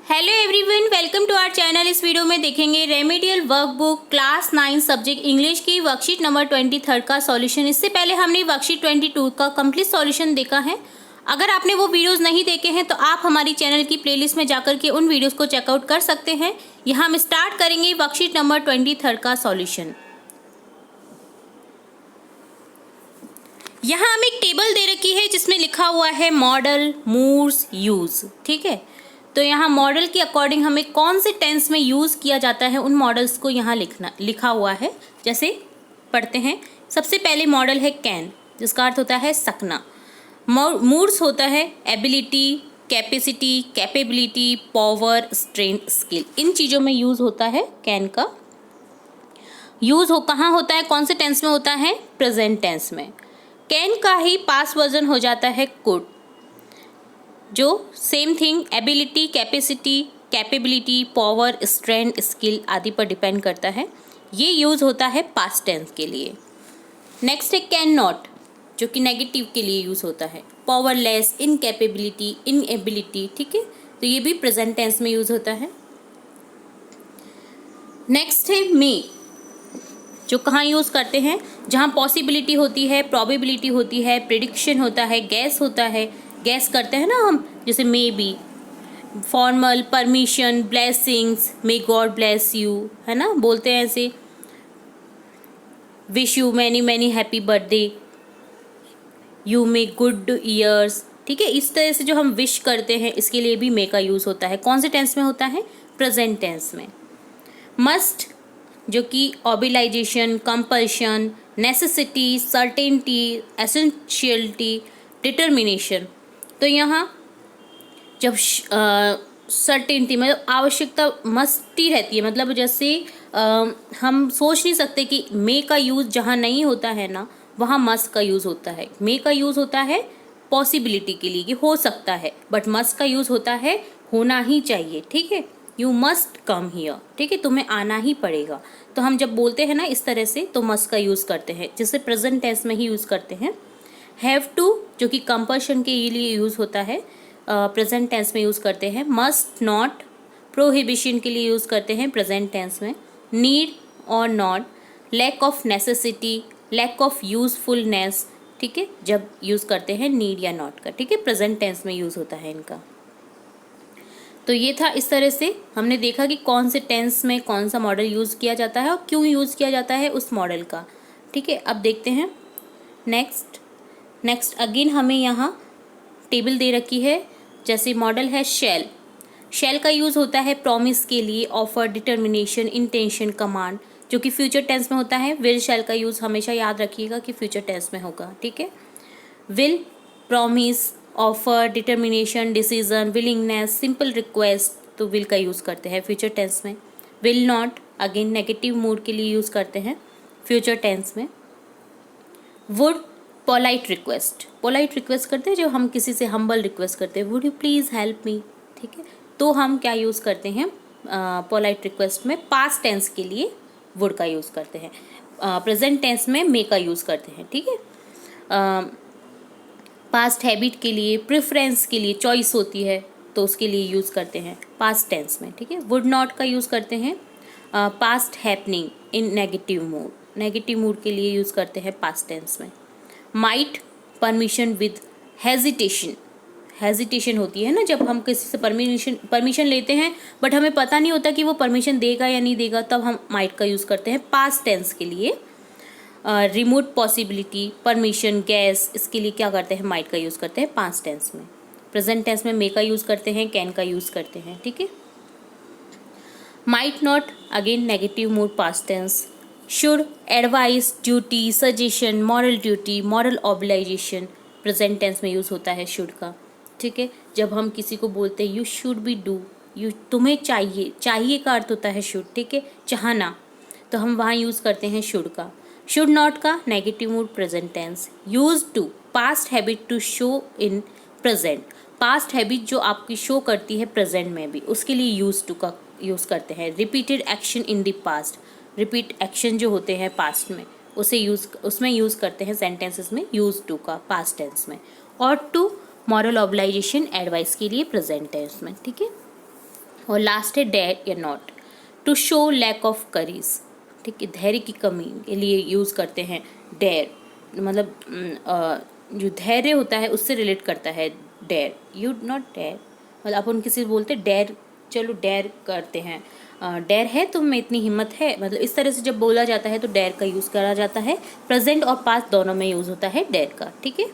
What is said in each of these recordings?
Hello everyone, welcome to our channel. इस video में देखेंगे remedial workbook class 9 subject English की वर्कशीट नंबर 23 का सॉल्यूशन। इससे पहले हमने वर्कशीट 22 का कंप्लीट सॉल्यूशन देखा है। अगर आपने वो वीडियोस नहीं देखे हैं तो आप हमारी चैनल की प्लेलिस्ट में जाकर के उन वीडियोस को चेकआउट कर सकते हैं। यहाँ हम स्टार्ट करेंगे वर्कशीट नंबर 23 का सॉल्यूशन। यहाँ हमें एक टेबल दे रखी है जिसमें लिखा हुआ है मॉडल, मूड्स, यूज। ठीक है, तो यहाँ मॉडल के अकॉर्डिंग हमें कौन से टेंस में यूज़ किया जाता है उन मॉडल्स को यहाँ लिखा हुआ है। जैसे पढ़ते हैं। सबसे पहले मॉडल है कैन, जिसका अर्थ होता है सकना। मूड्स होता है ability, capacity, capability, power, strength, skill. इन चीज़ों में यूज़ होता है कैन का। यूज़ कहाँ होता है, कौन से टेंस में होता है? प्रेजेंट टेंस में। कैन का ही पास्ट वर्जन हो जाता है कुड, जो same thing ability, capacity, capability, power, strength, skill आदि पर डिपेंड करता है। ये यूज़ होता है पास्ट टेंस के लिए। नेक्स्ट है कैन नॉट, जो कि नेगेटिव के लिए यूज़ होता है। Powerless, incapability, inability. ठीक है, तो ये भी प्रेजेंट टेंस में यूज़ होता है। नेक्स्ट है मे, जो कहाँ यूज़ करते हैं? जहाँ पॉसिबिलिटी होती है, प्रोबेबिलिटी होती है, प्रिडिक्शन होता है, गैस होता है। गैस करते हैं ना हम, जैसे may be. Formal, permission, blessings, may God bless you, है ना, बोलते हैं ऐसे। Wish you many many happy birthday, you may good years. ठीक है, इस तरह से जो हम विश करते हैं इसके लिए भी मे का यूज़ होता है। कौन से टेंस में होता है? प्रेजेंट टेंस में। मस्ट, जो कि obligation, compulsion, necessity, certainty, essentiality, determination. तो यहाँ जब सर्टेनिटी मतलब आवश्यकता मस्टी रहती है, मतलब जैसे हम सोच नहीं सकते कि मे का यूज़ जहाँ नहीं होता है ना, वहाँ मस्ट का यूज़ होता है। मे का यूज़ होता है पॉसिबिलिटी के लिए कि हो सकता है, बट मस्ट का यूज़ होता है होना ही चाहिए। ठीक है, यू मस्ट कम हियर। ठीक है, तुम्हें आना ही पड़ेगा। तो हम जब बोलते हैं ना इस तरह से, तो मस्ट का यूज़ करते हैं, जिसे प्रेजेंट टेंस में ही यूज़ करते हैं। हैव टू, जो कि कंपल्शन के लिए यूज़ होता है, प्रेजेंट टेंस में यूज़ करते हैं। मस्ट नॉट, प्रोहिबिशन के लिए यूज़ करते हैं प्रेजेंट टेंस में। नीड और not, lack of necessity, lack of usefulness. ठीक है, जब यूज़ करते हैं नीड या नॉट का। ठीक है, प्रेजेंट टेंस में यूज़ होता है इनका। तो ये था, इस तरह से हमने देखा कि कौन से टेंस में कौन सा मॉडल यूज़ किया जाता है और क्यों यूज़ किया जाता है उस मॉडल का। ठीक है, अब देखते हैं नेक्स्ट अगेन हमें यहाँ टेबल दे रखी है। जैसे मॉडल है शैल। शैल का यूज़ होता है प्रॉमिस के लिए, ऑफर, डिटर्मिनेशन, इंटेंशन, कमांड, जो कि फ्यूचर टेंस में होता है। विल, शैल का यूज़ हमेशा याद रखिएगा कि फ्यूचर टेंस में होगा। ठीक है, will, promise, offer, determination, decision, willingness, simple request, तो विल का यूज़ करते हैं फ्यूचर टेंस में। Will not, again negative mood के लिए यूज़ करते हैं फ्यूचर टेंस में। वुड, पोलाइट रिक्वेस्ट करते हैं, जो हम किसी से हम्बल रिक्वेस्ट करते हैं, would you please help me. ठीक है, तो हम क्या यूज़ करते हैं पोलाइट रिक्वेस्ट में? पास्ट टेंस के लिए वुड का यूज़ करते हैं। प्रेजेंट टेंस में मे का यूज़ करते हैं। ठीक है, पास्ट हैबिट के लिए, प्रेफरेंस के लिए, चॉइस होती है तो उसके लिए यूज़ करते हैं पास्ट टेंस में। ठीक है, वुड नॉट का यूज़ करते हैं past happening in negative mood के लिए यूज़ करते हैं पास्ट टेंस में। माइट, परमिशन विद हेजिटेशन होती है ना, जब हम किसी से परमिशन लेते हैं बट हमें पता नहीं होता कि वो परमिशन देगा या नहीं देगा, तब हम माइट का यूज़ करते हैं पास्ट टेंस के लिए। रिमोट पॉसिबिलिटी, परमिशन, गैस, इसके लिए क्या करते हैं? माइट का यूज़ करते हैं पास्ट टेंस में। प्रेजेंट टेंस में मे का यूज़ करते हैं, कैन का यूज़ करते हैं। ठीक है, might not, again negative mood, past tense. Should, advice, duty, suggestion, moral duty, moral obligation, present tense में यूज़ होता है शुड का। ठीक है, जब हम किसी को बोलते हैं यू शुड बी डू, तुम्हें चाहिए का अर्थ होता है शुड। ठीक है, चाहना, तो हम वहाँ यूज़ करते हैं शुड का। शुड नॉट का negative mood, present tense. Use to, past habit to show in present, past habit जो आपकी शो करती है प्रेजेंट में भी, उसके लिए यूज टू का यूज़ करते हैं। Repeated action in the past, repeat action जो होते हैं पास्ट में उसमें यूज़ करते हैं सेंटेंसेस में यूज टू का पास्ट टेंस में। और टू, मॉरल ऑब्लिगेशन, एडवाइस के लिए प्रेजेंट टेंस में। ठीक है, और लास्ट है डेयर या not, to show lack of courage, ठीक है, धैर्य की कमी के लिए यूज़ करते हैं डेयर, मतलब जो धैर्य होता है उससे रिलेट करता है डेयर, यू नॉट डेयर, मतलब अपन किसी से बोलते डेयर, चलो डेयर करते हैं, डेयर है तुम में इतनी हिम्मत है, मतलब इस तरह से जब बोला जाता है तो डेयर का यूज़ करा जाता है, प्रेजेंट और पास्ट दोनों में यूज़ होता है डेयर का, ठीक है।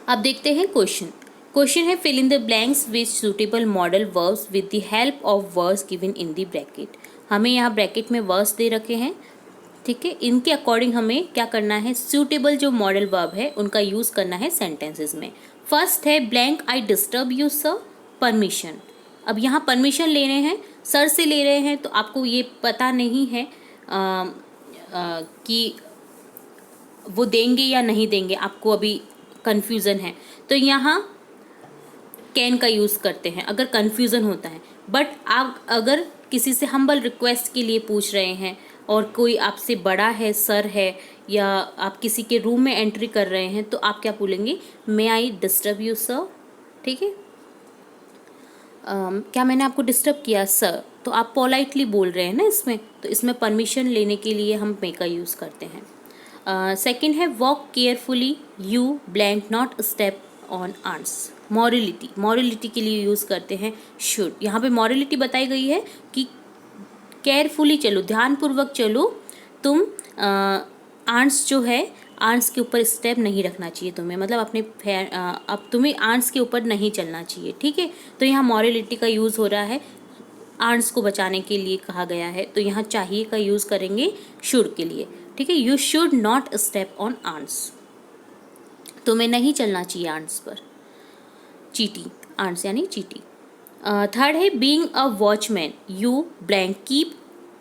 अब देखते हैं क्वेश्चन। क्वेश्चन है fill in the blanks with suitable modal verbs with the help of words given in the bracket. हमें यहाँ ब्रैकेट में वर्ड्स दे रखे हैं, ठीक है, इनके अकॉर्डिंग हमें क्या करना है, सूटेबल जो मॉडल वर्ब है उनका यूज़ करना है सेंटेंसेस में। फर्स्ट है blank I disturb you sir, permission. अब यहाँ परमिशन ले रहे हैं, सर से ले रहे हैं, तो आपको ये पता नहीं है कि वो देंगे या नहीं देंगे, आपको अभी कन्फ्यूज़न है, तो यहाँ कैन का यूज़ करते हैं अगर कन्फ्यूज़न होता है। बट आप अगर किसी से हम्बल रिक्वेस्ट के लिए पूछ रहे हैं और कोई आपसे बड़ा है, सर है, या आप किसी के रूम में एंट्री कर रहे हैं, तो आप क्या बोलेंगे, मे आई डिस्टर्ब यू सर, ठीक है। क्या मैंने आपको डिस्टर्ब किया सर, तो आप पोलाइटली बोल रहे हैं ना इसमें, तो इसमें परमिशन लेने के लिए हम मे का यूज़ करते हैं। सेकंड है walk carefully you blank not step on ants, morality, morality के लिए यूज़ करते हैं शुड। यहाँ पे मॉरलिटी बताई गई है कि केयरफुली चलो, ध्यानपूर्वक चलो, तुम आंट्स जो है, आंट्स के ऊपर स्टेप नहीं रखना चाहिए तुम्हें, मतलब अपने अब तुम्हें आंट्स के ऊपर नहीं चलना चाहिए, ठीक है। तो यहाँ मॉरलिटी का यूज़ हो रहा है, आंट्स को बचाने के लिए कहा गया है, तो यहाँ चाहिए का यूज़ करेंगे शुड के लिए, ठीक है। You should not step on ants, तुम्हें नहीं चलना चाहिए आंट्स पर, चीटी, आंट्स यानी चीटी। थर्ड है being a watchman you blank keep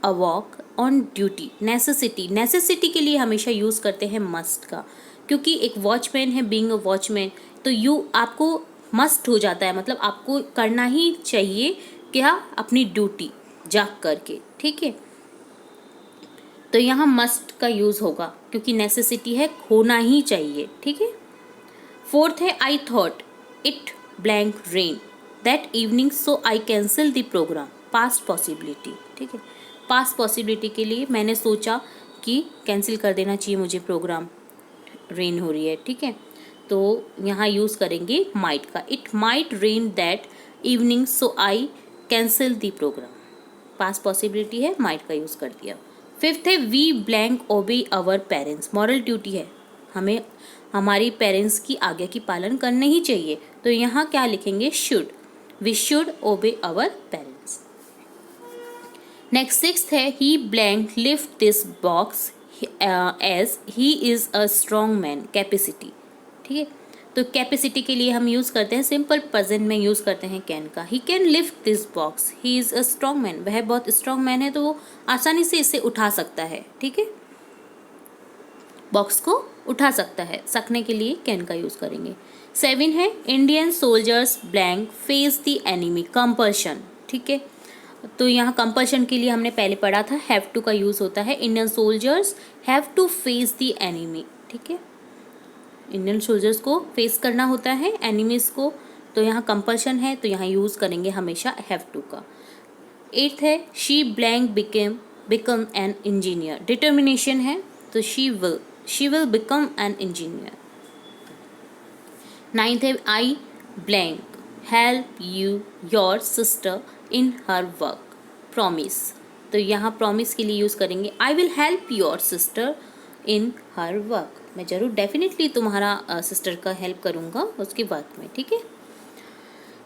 a walk on duty, necessity, necessity के लिए हमेशा यूज़ करते हैं मस्ट का, क्योंकि एक वॉचमैन है, बीइंग अ वॉचमैन, तो यू आपको मस्ट हो जाता है, मतलब आपको करना ही चाहिए क्या, अपनी ड्यूटी जाग करके, ठीक है। तो यहाँ मस्ट का यूज़ होगा क्योंकि नेसेसिटी है, होना ही चाहिए, ठीक है। फोर्थ है I thought it blank rain that evening so I cancel the programme, past possibility, ठीक है। पास्ट पॉसिबिलिटी के लिए मैंने सोचा कि कैंसिल कर देना चाहिए मुझे प्रोग्राम, रेन हो रही है, ठीक है। तो यहाँ यूज़ करेंगे माइट का, it might rain that evening so I cancel the programme, past possibility है, माइट का यूज़ कर दिया। फिफ्थ है we blank obey our parents, moral duty है, हमें हमारी पेरेंट्स की आज्ञा की पालन करने ही चाहिए, तो यहाँ क्या लिखेंगे, should, we should obey our parents. Next sixth है he blank lift this box as he is a strong man, capacity, ठीक है। तो कैपेसिटी के लिए हम यूज़ करते हैं सिंपल प्रेजेंट में यूज़ करते हैं कैन का, he can lift this box, he is a strong man, वह बहुत स्ट्रॉन्ग मैन है, तो वो आसानी से इसे उठा सकता है, ठीक है, बॉक्स को उठा सकता है, सकने के लिए कैन का यूज़ करेंगे। 7 है Indian soldiers blank face the enemy, compulsion, ठीक है। तो यहाँ कंपल्शन के लिए हमने पहले पढ़ा था हैव टू का यूज़ होता है, Indian soldiers have to face the enemy, ठीक है, इंडियन सोल्जर्स को फेस करना होता है एनिमीज को, तो यहाँ कंपल्शन है, तो यहाँ यूज़ करेंगे हमेशा हैव टू का। 8th है she blank become an engineer, determination है, तो she will become an engineer. 9th है आई blank help you your sister in her work, promise, तो यहाँ प्रॉमिस के लिए यूज़ करेंगे I will help your sister in her work, मैं ज़रूर डेफिनेटली तुम्हारा सिस्टर का हेल्प करूँगा उसके वर्क में, ठीक है।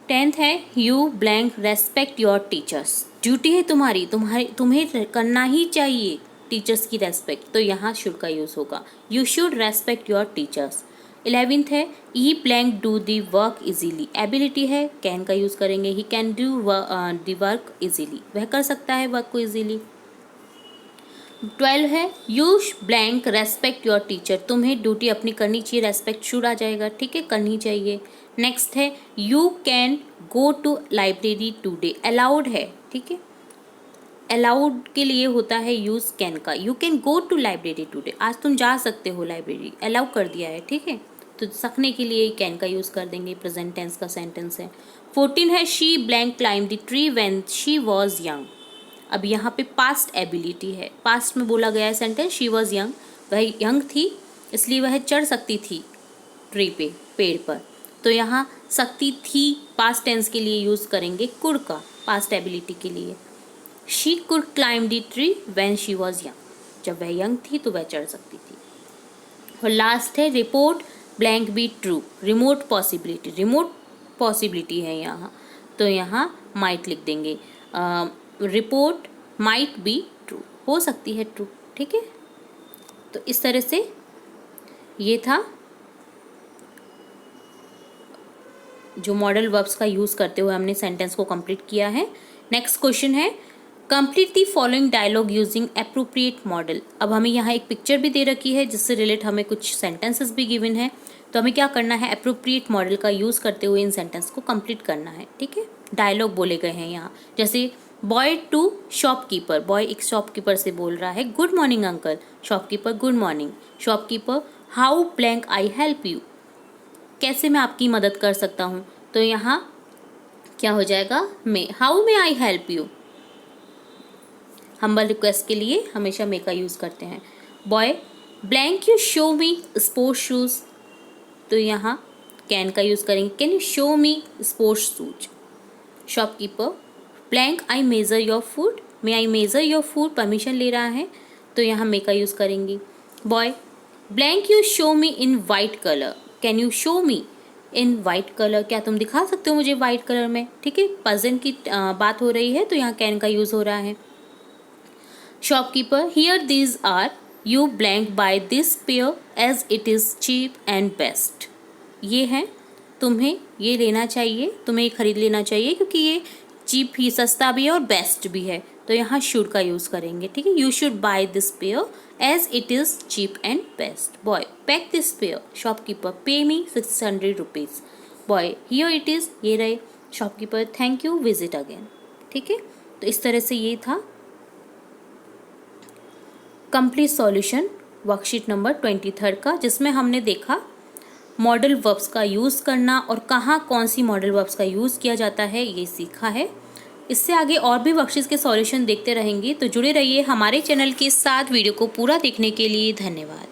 10th है you blank respect your teachers, duty है तुम्हें करना ही चाहिए टीचर्स की रेस्पेक्ट, तो यहाँ शुड का यूज़ होगा, you should respect your teachers. 11th है he blank do the work easily, ability है, कैन का यूज़ करेंगे, he can do the work easily, वह कर सकता है वर्क को इजीली। 12 है you blank respect your teacher, तुम्हें ड्यूटी अपनी करनी चाहिए, रेस्पेक्ट शुड आ जाएगा, ठीक है, करनी चाहिए। नेक्स्ट है you can go to library today, allowed है, ठीक है, अलाउड के लिए होता है यूज़ कैन का, you can go to library today, आज तुम जा सकते हो लाइब्रेरी, अलाउ कर दिया है, ठीक है, तो सकने के लिए कैन का यूज़ कर देंगे, प्रेजेंट टेंस का सेंटेंस है। 14 है she blank climb the tree when she was young. अब यहाँ पे पास्ट एबिलिटी है, पास्ट में बोला गया है सेंटेंस, शी वाज यंग, वह यंग थी इसलिए वह चढ़ सकती थी ट्री पे, पेड़ पर। तो यहाँ सकती थी पास्ट टेंस के लिए यूज़ करेंगे कुड का, पास्ट एबिलिटी के लिए। She could climb the tree when she was young, जब वह यंग थी तो वह चढ़ सकती थी। और लास्ट है report blank be true, remote possibility, remote possibility है यहाँ, तो यहाँ माइट लिख देंगे। रिपोर्ट माइट बी ट्रू, हो सकती है ट्रू, ठीक है। तो इस तरह से ये था जो मॉडल वर्ब्स का यूज़ करते हुए हमने सेंटेंस को कंप्लीट किया है। नेक्स्ट क्वेश्चन है complete the following dialogue using appropriate modal. अब हमें यहाँ एक पिक्चर भी दे रखी है जिससे रिलेट हमें कुछ सेंटेंसेस भी गिवन है, तो हमें क्या करना है, एप्रोप्रिएट मॉडल का यूज़ करते हुए इन सेंटेंस को कंप्लीट करना है, ठीक है। डायलॉग बोले गए हैं यहाँ, जैसे बॉय टू शॉपकीपर, बॉय एक शॉपकीपर से बोल रहा है good morning uncle, shopkeeper good morning, shopkeeper how blank I help you, कैसे मैं आपकी मदद कर सकता हूँ, तो यहाँ क्या हो जाएगा, may, how may I help you. Humble request के लिए हमेशा मे का यूज़ करते हैं। Boy blank you show me sports shoes, तो यहाँ कैन का यूज़ करेंगे, can you show me sports shoes. Shopkeeper blank I measure your food, may I measure your food, permission ले रहा है तो यहाँ मे का यूज़ करेंगे। Boy blank you show me in white colour, can you show me in white colour, क्या तुम दिखा सकते हो मुझे वाइट कलर में, ठीक है। प्रेजेंट की बात हो रही है तो यहाँ कैन का यूज़ हो रहा है। Shopkeeper here these are, you blank buy this pair as it is cheap and best, ये है तुम्हें ये लेना चाहिए, तुम्हें ये खरीद लेना चाहिए क्योंकि ये चीप ही, सस्ता भी है और बेस्ट भी है, तो यहाँ शुड का यूज़ करेंगे, ठीक है। You should buy this pair as it is cheap and best. Boy pack this pair, shopkeeper pay me 600 rupees. Boy here it is, ये रहे, shopkeeper thank you visit again, ठीक है। तो इस तरह से ये था कंप्लीट सॉल्यूशन वर्कशीट नंबर 23 का, जिसमें हमने देखा मॉडल वर्ब्स का यूज़ करना और कहाँ कौन सी मॉडल वर्ब्स का यूज़ किया जाता है ये सीखा है। इससे आगे और भी वर्कशीट्स के सॉल्यूशन देखते रहेंगे, तो जुड़े रहिए हमारे चैनल के साथ। वीडियो को पूरा देखने के लिए धन्यवाद।